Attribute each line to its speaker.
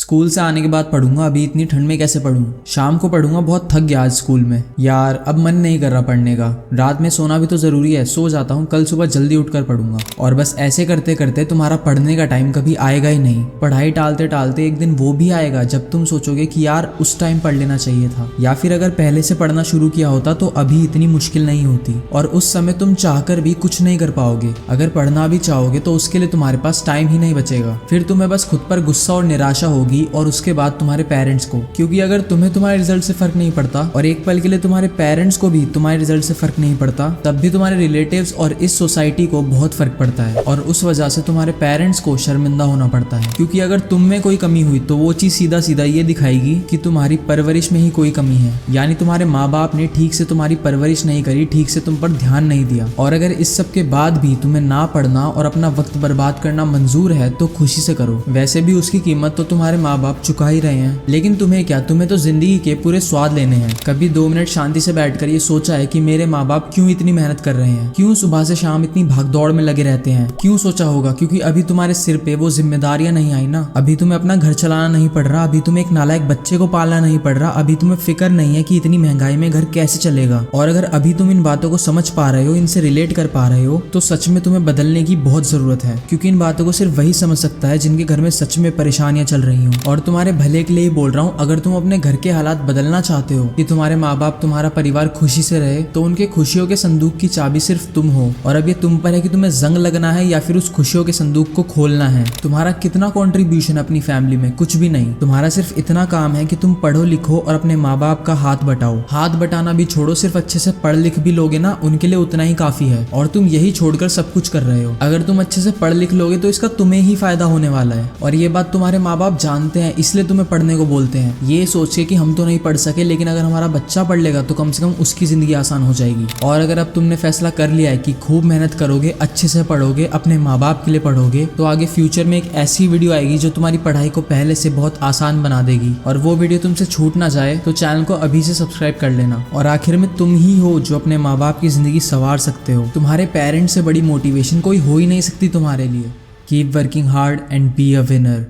Speaker 1: School से आने के बाद पढ़ूंगा, अभी इतनी ठंड में कैसे पढ़ूं। शाम को पढ़ूंगा, बहुत थक गया आज स्कूल में। यार अब मन नहीं कर रहा पढ़ने का। रात में सोना भी तो जरूरी है, सो जाता हूँ, कल सुबह जल्दी उठकर पढ़ूंगा। और बस ऐसे करते करते तुम्हारा पढ़ने का टाइम कभी आएगा ही नहीं। पढ़ाई टालते टालते एक दिन वो भी आएगा जब तुम सोचोगे कि यार उस टाइम पढ़ लेना चाहिए था, या फिर अगर पहले से पढ़ना शुरू किया होता तो अभी इतनी मुश्किल नहीं होती। और उस समय तुम चाहकर भी कुछ नहीं कर पाओगे। अगर पढ़ना भी चाहोगे तो उसके लिए तुम्हारे पास टाइम ही नहीं बचेगा। फिर तुम्हें बस खुद पर गुस्सा और निराशा होगी, और उसके बाद तुम्हारे पेरेंट्स को। क्योंकि अगर तुम्हें तुम्हारे रिजल्ट से फर्क नहीं पड़ता और एक पल के लिए तुम्हारे पेरेंट्स को भी तुम्हारे रिजल्ट से फर्क नहीं पड़ता, तब भी तुम्हारे रिलेटिव्स और इस सोसाइटी को बहुत फर्क पड़ता है। और उस वजह से तुम्हारे पेरेंट्स को शर्मिंदा होना पड़ता है। क्योंकि अगर तुम में कोई कमी हुई तो वो चीज सीधा सीधा ये दिखाएगी कि तुम्हारी परवरिश में ही कोई कमी है। यानी तुम्हारे माँ बाप ने ठीक से तुम्हारी परवरिश नहीं करी, ठीक से तुम पर ध्यान नहीं दिया। और अगर इस सब के बाद भी तुम्हें ना पढ़ना और अपना वक्त बर्बाद करना मंजूर है तो खुशी से करो। वैसे भी उसकी कीमत तो तुम्हारे माँ बाप चुका ही रहे हैं। लेकिन तुम्हें क्या, तुम्हें तो जिंदगी के पूरे स्वाद लेने हैं। कभी 2 मिनट शांति से बैठकर ये सोचा है कि मेरे माँ बाप क्यों इतनी मेहनत कर रहे हैं, क्यों सुबह से शाम इतनी भागदौड़ में लगे रहते हैं? क्यों सोचा होगा? क्योंकि अभी तुम्हारे सिर पे वो जिम्मेदारियां नहीं आई ना। अभी तुम्हें अपना घर चलाना नहीं पड़ रहा, अभी तुम्हें एक नालायक बच्चे को पालना नहीं पड़ रहा, अभी तुम्हें फिक्र नहीं है कि इतनी महंगाई में घर कैसे चलेगा। और अगर अभी तुम इन बातों को समझ पा रहे हो, इनसे रिलेट कर पा रहे हो, तो सच में तुम्हें बदलने की बहुत जरूरत है। क्योंकि इन बातों को सिर्फ वही समझ सकता है जिनके घर में सच में परेशानियां चल रही हो। और तुम्हारे भले के लिए ही बोल रहा हूँ, अगर तुम अपने घर के हालात बदलना चाहते हो कि तुम्हारे माँ बाप, तुम्हारा परिवार खुशी से रहे, तो उनके खुशियों के संदूक की चाबी सिर्फ तुम हो। और अब ये तुम पर है कि तुम्हें जंग लगना है या फिर उस खुशियों के संदूक को खोलना है। तुम्हारा कितना कॉन्ट्रीब्यूशन अपनी फैमिली में? कुछ भी नहीं। तुम्हारा सिर्फ इतना काम है कि तुम पढ़ो लिखो और अपने माँ बाप का हाथ बटाओ। हाथ बटाना भी छोड़ो, सिर्फ अच्छे से पढ़ लिख भी लोगे ना, उनके लिए उतना ही काफी है। और तुम यही छोड़कर सब कुछ कर रहे हो। अगर तुम अच्छे से पढ़ लिख लोगे तो इसका तुम्हें ही फायदा होने वाला है। और ये बात तुम्हारे माँ बाप जानते हैं, इसलिए तुम्हें पढ़ने को बोलते हैं, ये सोच के कि हम तो नहीं पढ़ सके, लेकिन अगर हमारा बच्चा पढ़ लेगा तो कम से कम उसकी जिंदगी आसान हो जाएगी। और अगर अब तुमने फैसला कर लिया है कि खूब मेहनत करोगे, अच्छे से पढ़ोगे, अपने माँ बाप के लिए पढ़ोगे, तो आगे फ्यूचर में एक ऐसी वीडियो आएगी जो तुम्हारी पढ़ाई को पहले से बहुत आसान बना देगी। और वो वीडियो तुमसे छूट ना जाए तो चैनल को अभी से सब्सक्राइब कर लेना। और आखिर में तुम ही हो जो अपने माँ बाप की जिंदगी संवार सकते हो। तुम्हारे पेरेंट्स से बड़ी मोटिवेशन कोई हो ही नहीं सकती तुम्हारे लिए। Keep working hard and be a winner.